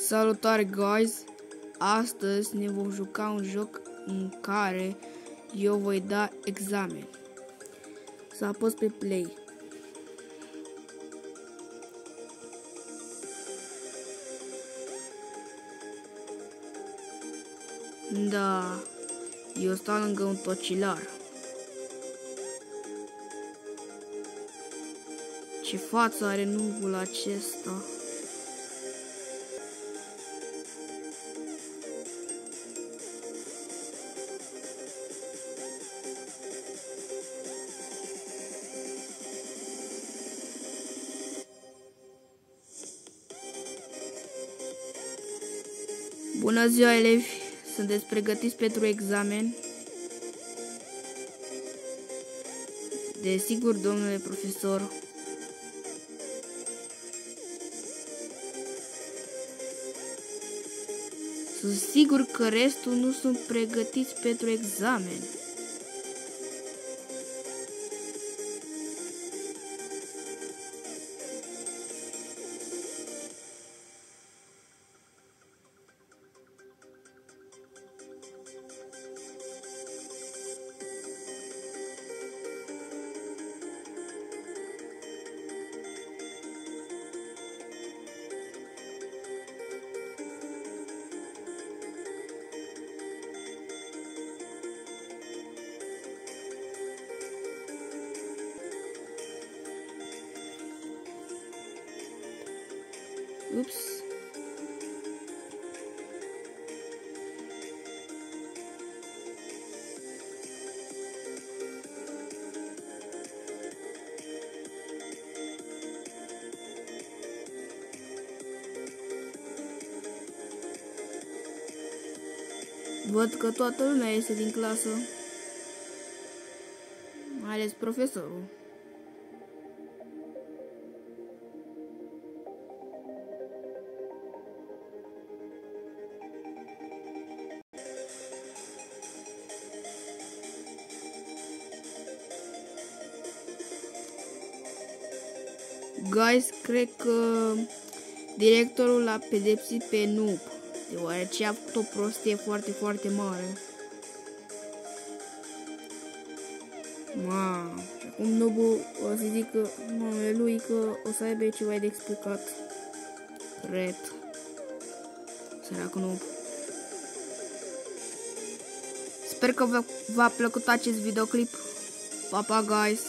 Salutare, guys! Astăzi ne vom juca un joc în care eu voi da examen. Să apăs pe play. Da, eu stau lângă un tocilar. Ce față are nubul acesta! Bună ziua, elevi! Sunteți pregătiți pentru examen? Desigur, domnule profesor. Sunt sigur că restul nu sunt pregătiți pentru examen. Ups. Văd că toată lumea este din clasă, mai ales profesorul. Guys, cred că directorul l-a pedepsit pe noob, deoarece a făcut o prostie foarte mare. Și acum noobul o să zică mamele lui că o să aibă ceva de explicat. Cred. Săracul noob. Sper că v-a plăcut acest videoclip. Pa, pa, guys!